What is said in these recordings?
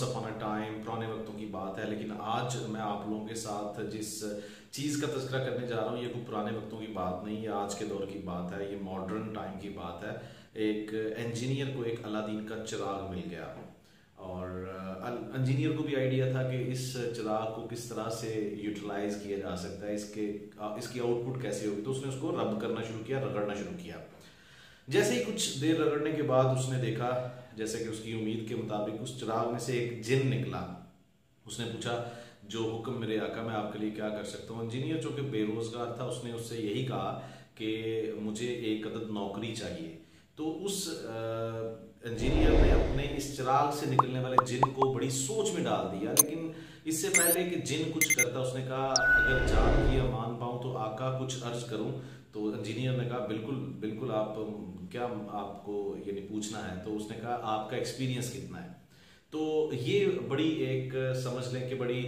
Upon a time, पुराने वक्तों की बात है। लेकिन आज मैं आप लोगों के साथ जिस चीज़ का तज़किरा करने जा रहा हूँ, ये कोई पुराने वक्तों की बात नहीं है, आज के दौर की बात है, ये मॉडर्न टाइम की बात है। एक इंजीनियर को एक अलादीन का चिराग मिल गया और इंजीनियर को भी आइडिया था कि इस चिराग को किस तरह से यूटिलाइज किया जा सकता है, इसकी आउटपुट कैसे होगी। तो उसने उसको रब करना शुरू किया, रगड़ना शुरू किया। जैसे ही कुछ देर रगड़ने के बाद उसने देखा, जैसे कि उसकी उम्मीद के मुताबिक उस चिराग में से एक जिन निकला। उसने पूछा, जो हुक्म मेरे आका, मैं आपके लिए क्या कर सकता हूँ। इंजीनियर जो कि बेरोजगार था, उसने उससे यही कहा कि मुझे एक अदद नौकरी चाहिए। तो उस इंजीनियर ने अपने इस चिराग से निकलने वाले जिन को बड़ी सोच में डाल दिया। लेकिन इससे पहले कि जिन कुछ करता, उसने कहा, अगर जान की अमान पाऊँ तो आका कुछ अर्ज करूँ। तो इंजीनियर ने कहा, बिल्कुल बिल्कुल, आप क्या आपको यानी पूछना है। तो उसने कहा, आपका एक्सपीरियंस कितना है। तो ये बड़ी एक समझ लें कि बड़ी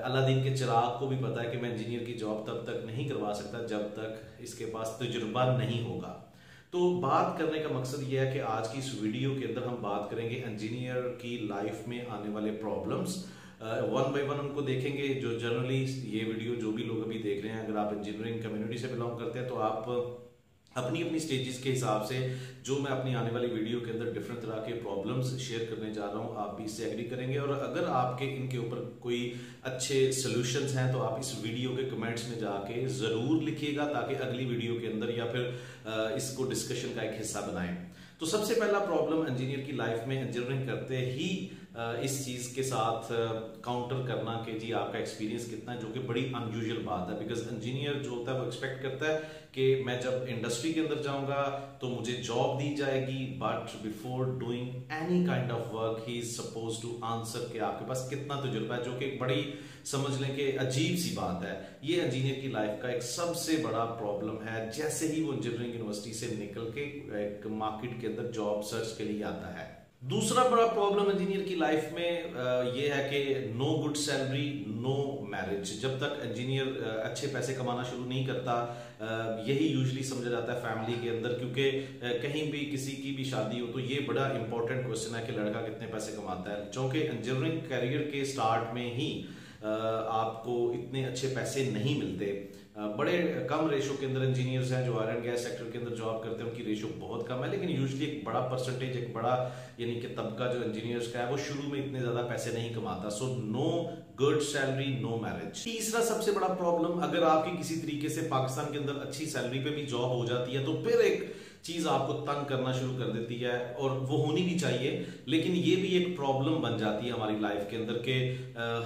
अलादीन के चिराग को भी पता है कि मैं इंजीनियर की जॉब तब तक नहीं करवा सकता जब तक इसके पास तजुर्बा नहीं होगा। तो बात करने का मकसद ये है कि आज की इस वीडियो के अंदर हम बात करेंगे इंजीनियर की लाइफ में आने वाले प्रॉब्लम्स, वन बाय वन उनको देखेंगे। जो जनरली ये वीडियो जो भी लोग अभी देख रहे हैं, अगर आप इंजीनियरिंग कम्युनिटी से बिलोंग करते हैं तो आप अपनी अपनी स्टेजेस के हिसाब से जो मैं अपनी आने वाली वीडियो के अंदर डिफरेंट तरह के प्रॉब्लम्स शेयर करने जा रहा हूं, आप भी इससे एग्री करेंगे। और अगर आपके इनके ऊपर कोई अच्छे सॉल्यूशंस हैं तो आप इस वीडियो के कमेंट्स में जाके ज़रूर लिखिएगा, ताकि अगली वीडियो के अंदर या फिर इसको डिस्कशन का एक हिस्सा बनाएं। तो सबसे पहला प्रॉब्लम इंजीनियर की लाइफ में, इंजीनियरिंग करते ही इस चीज़ के साथ काउंटर करना कि जी आपका एक्सपीरियंस कितना है, जो कि बड़ी अनयूजुअल बात है। बिकॉज इंजीनियर जो होता है वो एक्सपेक्ट करता है कि मैं जब इंडस्ट्री के अंदर जाऊंगा तो मुझे जॉब दी जाएगी, but before doing any kind of work he is suppose to answer कि आपके पास कितना तजुर्बा है, जो कि एक बड़ी समझ लें कि अजीब सी बात है। ये इंजीनियर की लाइफ का एक सबसे बड़ा प्रॉब्लम है। जैसे ही वो इंजीनियरिंग यूनिवर्सिटी से निकल के एक मार्केट के अंदर जॉब सर्च के लिए आता है। दूसरा बड़ा प्रॉब्लम इंजीनियर की लाइफ में ये है कि no good salary, no marriage. जब तक इंजीनियर अच्छे पैसे कमाना शुरू नहीं करता, यही यूजुअली समझा जाता है फैमिली के अंदर, क्योंकि कहीं भी किसी की भी शादी हो तो ये बड़ा इंपॉर्टेंट क्वेश्चन है कि लड़का कितने पैसे कमाता है। क्योंकि इंजीनियरिंग करियर के स्टार्ट में ही आपको इतने अच्छे पैसे नहीं मिलते। बड़े कम रेशो के अंदर इंजीनियर्स हैं जो ऑयल एंड गैस सेक्टर के अंदर जॉब करते हैं, उनकी रेशो बहुत कम है। लेकिन यूजुअली एक बड़ा परसेंटेज, एक बड़ा यानी कि तबका जो इंजीनियर्स का है वो शुरू में इतने ज्यादा पैसे नहीं कमाता। So no good salary, no marriage. तीसरा सबसे बड़ा प्रॉब्लम, अगर आपकी किसी तरीके से पाकिस्तान के अंदर अच्छी सैलरी पे भी जॉब हो जाती है तो फिर एक चीज आपको तंग करना शुरू कर देती है, और वो होनी भी चाहिए। लेकिन ये भी एक प्रॉब्लम बन जाती है हमारी लाइफ के अंदर कि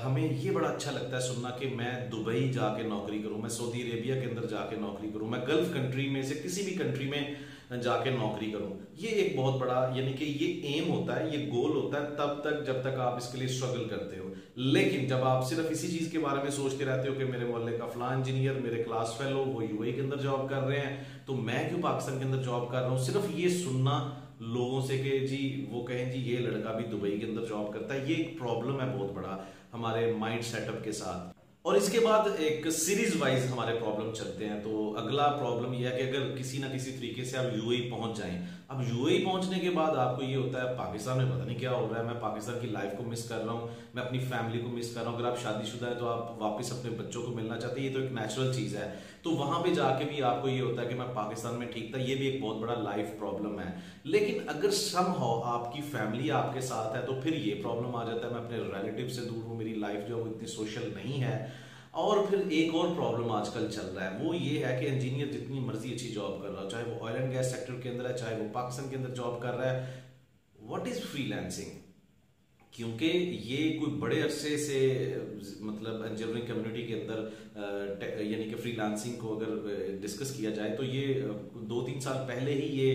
हमें ये बड़ा अच्छा लगता है सुनना कि मैं दुबई जाके नौकरी करूं, मैं सऊदी अरेबिया के अंदर जाके नौकरी करूं, मैं गल्फ कंट्री में से किसी भी कंट्री में जाके नौकरी करूं। ये एक बहुत बड़ा यानी कि ये एम होता है, ये गोल होता है तब तक जब तक आप इसके लिए स्ट्रगल करते हो। लेकिन जब आप सिर्फ इसी चीज के बारे में सोचते रहते हो कि मेरे मोहल्ले का फलां इंजीनियर, मेरे क्लास फेलो वो यूएई के अंदर जॉब कर रहे हैं, तो मैं क्यों पाकिस्तान के अंदर जॉब कर रहा हूँ। सिर्फ ये सुनना लोगों से कि जी वो कहें जी ये लड़का भी दुबई के अंदर जॉब करता है, ये एक प्रॉब्लम है बहुत बड़ा हमारे माइंड सेटअप के साथ। और इसके बाद एक सीरीज वाइज हमारे प्रॉब्लम चलते हैं। तो अगला प्रॉब्लम यह है कि अगर किसी ना किसी तरीके से आप यूएई पहुंच जाएं, अब यूएई पहुंचने के बाद आपको ये होता है पाकिस्तान में पता नहीं क्या हो रहा है, मैं पाकिस्तान की लाइफ को मिस कर रहा हूं, मैं अपनी फैमिली को मिस कर रहा हूं। अगर आप शादीशुदा है तो आप वापस अपने बच्चों को मिलना चाहते हैं, ये तो एक नेचुरल चीज है। तो वहां पे जाके भी आपको ये होता है कि मैं पाकिस्तान में ठीक था, ये भी एक बहुत बड़ा लाइफ प्रॉब्लम है। लेकिन अगर समहाउ आपकी फैमिली आपके साथ है तो फिर ये प्रॉब्लम आ जाता है, मैं अपने रिलेटिव से दूर हूं, मेरी लाइफ जो है वो इतनी सोशल नहीं है। और फिर एक और प्रॉब्लम आजकल चल रहा है, वो ये है कि इंजीनियर जितनी मर्जी अच्छी जॉब कर रहा हो, चाहे वो ऑयल एंड गैस सेक्टर के अंदर है, चाहे वो पाकिस्तान के अंदर जॉब कर रहा है, व्हाट इज फ्रीलांसिंग। क्योंकि ये कोई बड़े अरसे से मतलब इंजीनियरिंग कम्युनिटी के अंदर यानी कि फ्रीलांसिंग को अगर डिस्कस किया जाए तो ये 2-3 साल पहले ही ये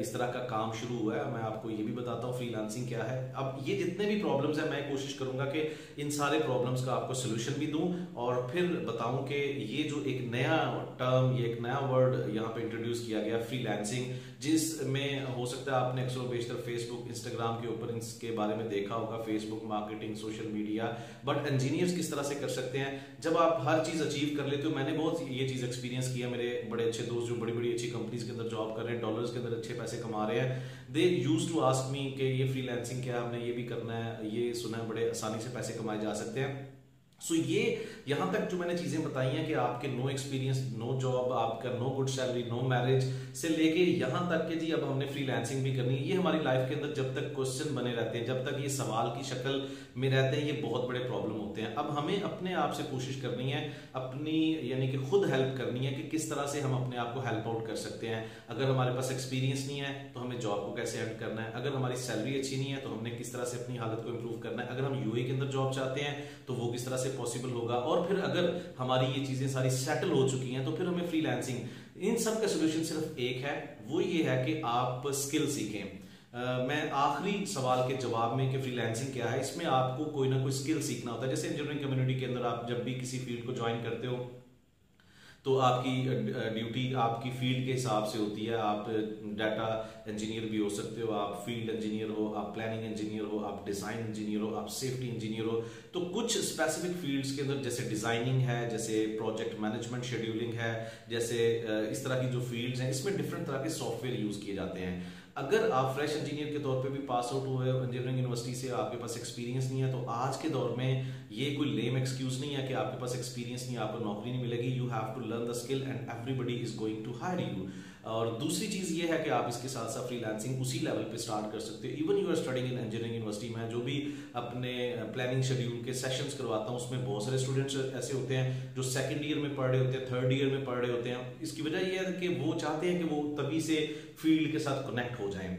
इस तरह का काम शुरू हुआ है। मैं आपको ये भी बताता हूँ फ्रीलांसिंग क्या है। अब ये जितने भी प्रॉब्लम्स हैं, मैं कोशिश करूंगा कि इन सारे प्रॉब्लम्स का आपको सोल्यूशन भी दूं और फिर बताऊं कि ये जो एक नया टर्म, ये एक नया वर्ड यहाँ पे इंट्रोड्यूस किया गया फ्रीलांसिंग, जिसमें हो सकता है आपने अक्सर बेशतर फेसबुक, इंस्टाग्राम के ऊपर इसके बारे में देखा होगा, Facebook marketing, social media, but engineers किस तरह से कर सकते हैं जब आप हर चीज अचीव कर लेते हो। मैंने बहुत ये चीज एक्सपीरियंस किया, मेरे बड़े अच्छे दोस्त जो बड़ी बड़ी अच्छी कंपनीज के अंदर जॉब कर रहे हैं, डॉलर्स के अंदर अच्छे पैसे कमा रहे हैं, दे यूज टू आस्क मी कि ये फ्रीलांसिंग क्या है, हमने ये भी करना है, ये सुना है बड़े आसानी से पैसे कमाए जा सकते हैं। सो ये यहाँ तक जो मैंने चीजें बताई हैं कि आपके नो एक्सपीरियंस, नो जॉब, आपका no good salary, no marriage से लेके यहाँ तक कि जी अब हमने फ्रीलांसिंग भी करनी है, ये हमारी लाइफ के अंदर जब तक क्वेश्चन बने रहते हैं, जब तक ये सवाल की शक्ल में रहते हैं, ये बहुत बड़े प्रॉब्लम होते हैं। अब हमें अपने आप से कोशिश करनी है, अपनी यानी कि खुद हेल्प करनी है कि किस तरह से हम अपने आप को हेल्प आउट कर सकते हैं। अगर हमारे पास एक्सपीरियंस नहीं है तो हमें जॉब को कैसे हेल्प करना है, अगर हमारी सैलरी अच्छी नहीं है तो हमने किस तरह से अपनी हालत को इंप्रूव करना है, अगर हम यूएई के अंदर जॉब चाहते हैं तो वो किस तरह से पॉसिबल होगा, और फिर अगर हमारी ये चीजें सारी सेटल हो चुकी हैं तो फिर हमें फ्रीलांसिंग, इन सब का सोल्यूशन सिर्फ एक है, वो ये है कि आप स्किल सीखें। मैं आखिरी सवाल के जवाब में कि फ्रीलांसिंग क्या है, इसमें आपको कोई ना कोई स्किल सीखना होता है। जैसे इंजीनियरिंग कम्युनिटी के अंदर आप जब भी किसी फील्ड को ज्वाइन करते हो तो आपकी ड्यूटी आपकी फील्ड के हिसाब से होती है। आप डाटा इंजीनियर भी हो सकते हो, आप फील्ड इंजीनियर हो, आप प्लानिंग इंजीनियर हो, आप डिजाइन इंजीनियर हो, आप सेफ्टी इंजीनियर हो। तो कुछ स्पेसिफिक फील्ड्स के अंदर जैसे डिजाइनिंग है, जैसे प्रोजेक्ट मैनेजमेंट शेड्यूलिंग है, जैसे इस तरह की जो फील्ड्स हैं, इसमें डिफरेंट तरह के सॉफ्टवेयर यूज किए जाते हैं। अगर आप फ्रेश इंजीनियर के तौर पे भी पास आउट हुए हो इंजीनियरिंग यूनिवर्सिटी से, आपके पास एक्सपीरियंस नहीं है, तो आज के दौर में ये कोई लेम एक्सक्यूज नहीं है कि आपके पास एक्सपीरियंस नहीं है, आपको नौकरी नहीं मिलेगी। You have to learn the skill and everybody is going to hire you. और दूसरी चीज ये है कि आप इसके साथ साथ फ्रीलांसिंग उसी लेवल पे स्टार्ट कर सकते हो। Even you are studying in engineering university में जो भी अपने प्लानिंग शेड्यूल के सेशंस करवाता हूँ, उसमें बहुत सारे स्टूडेंट्स ऐसे होते हैं जो सेकंड ईयर में पढ़ रहे होते हैं, थर्ड ईयर में पढ़ रहे होते हैं। इसकी वजह यह है कि वो चाहते हैं कि वो तभी से फील्ड के साथ कनेक्ट हो जाएं।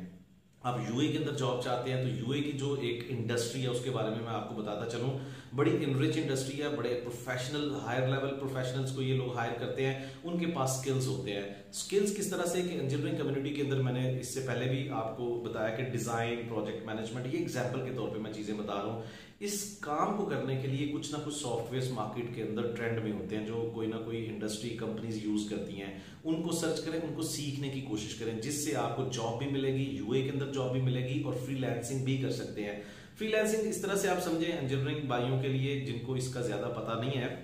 आप यूए के अंदर जॉब चाहते हैं तो यूए की जो एक इंडस्ट्री है उसके बारे में मैं आपको बताता चलूं, बड़ी इनरिच इंडस्ट्री है, बड़े प्रोफेशनल हायर लेवल प्रोफेशनल्स को ये लोग हायर करते हैं, उनके पास स्किल्स होते हैं। स्किल्स किस तरह से कि इंजीनियरिंग कम्युनिटी के अंदर मैंने इससे पहले भी आपको बताया कि डिजाइन, प्रोजेक्ट मैनेजमेंट, ये एग्जाम्पल के तौर पर मैं चीजें बता रहा हूँ। इस काम को करने के लिए कुछ ना कुछ सॉफ्टवेयर मार्केट के अंदर ट्रेंड में होते हैं जो कोई ना कोई इंडस्ट्री कंपनीज यूज करती हैं। उनको सर्च करें, उनको सीखने की कोशिश करें, जिससे आपको जॉब भी मिलेगी, यूए के अंदर जॉब भी मिलेगी और फ्रीलांसिंग भी कर सकते हैं। फ्रीलांसिंग इस तरह से आप समझें इंजीनियरिंग भाइयों के लिए जिनको इसका ज्यादा पता नहीं है,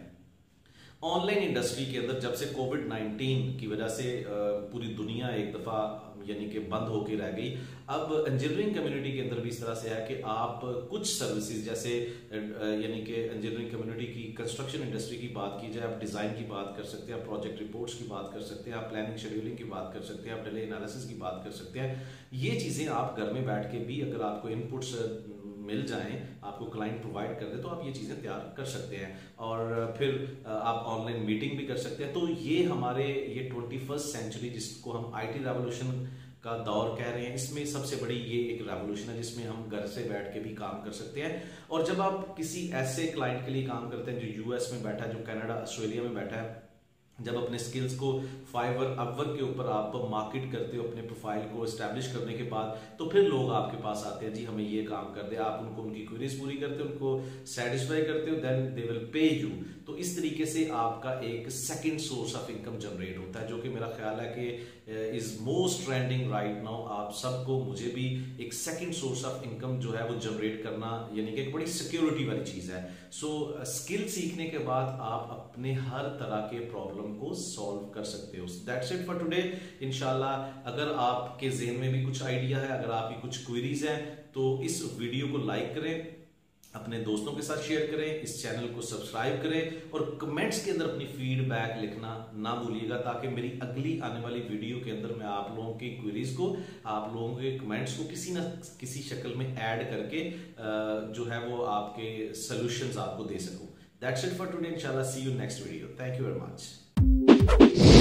ऑनलाइन इंडस्ट्री के अंदर जब से कोविड-19 की वजह से पूरी दुनिया एक दफा यानी कि बंद होके रह गई, अब इंजीनियरिंग कम्युनिटी के अंदर भी इस तरह से है कि आप कुछ सर्विसेज जैसे यानी कि इंजीनियरिंग कम्युनिटी की कंस्ट्रक्शन इंडस्ट्री की बात की जाए, आप डिजाइन की बात कर सकते हैं, आप प्रोजेक्ट रिपोर्ट्स की बात कर सकते हैं, आप प्लानिंग शेड्यूलिंग की बात कर सकते हैं, आप डिले एनालिसिस की बात कर सकते हैं। ये चीजें आप घर में बैठ के भी अगर आपको इनपुट्स मिल जाएं, आपको क्लाइंट प्रोवाइड कर दे तो आप ये चीजें तैयार कर सकते हैं और फिर आप ऑनलाइन मीटिंग भी कर सकते हैं। तो ये हमारे ये 21st सेंचुरी जिसको हम आईटी रेवोल्यूशन का दौर कह रहे हैं, इसमें सबसे बड़ी ये एक रेवोल्यूशन है जिसमें हम घर से बैठ के भी काम कर सकते हैं। और जब आप किसी ऐसे क्लाइंट के लिए काम करते हैं जो यूएस में बैठा है, जो कनाडा, ऑस्ट्रेलिया में बैठा है, जब अपने स्किल्स को फाइवर, अपवर्क के ऊपर आप मार्केट करते हो अपने प्रोफाइल को एस्टैब्लिश करने के बाद, तो फिर लोग आपके पास आते हैं, जी हमें ये काम कर दे। आप उनको उनकी क्वेरीज पूरी करते हो, उनको सेटिस्फाई करते हो, then they will pay you. तो इस तरीके से आपका एक second source of income generate होता है, जो कि मेरा ख्याल है कि is most trending right now. आप सबको, मुझे भी एक सेकंड सोर्स ऑफ इनकम जो है वो जनरेट करना यानी कि एक बड़ी सिक्योरिटी वाली चीज है। सो स्किल सीखने के बाद आप अपने हर तरह के प्रॉब्लम को सॉल्व कर सकते हो। That's it for today. इंशाल्लाह अगर आपके ज़हन में भी कुछ आइडिया है, अगर आपकी कुछ क्वेरीज हैं, तो इस वीडियो को लाइक करें, अपने दोस्तों के साथ शेयर करें, इस चैनल को सब्सक्राइब करें और कमेंट्स के अंदर अपनी फीडबैक लिखना ना भूलिएगा, ताकि मेरी अगली आने वाली वीडियो के अंदर मैं आप लोगों की क्वेरीज को, आप लोगों के कमेंट्स को किसी न किसी शक्ल में ऐड करके जो है वो आपके सॉल्यूशंस आपको दे सकूं। That's it for today. Inshallah, see you next video. Thank you very much.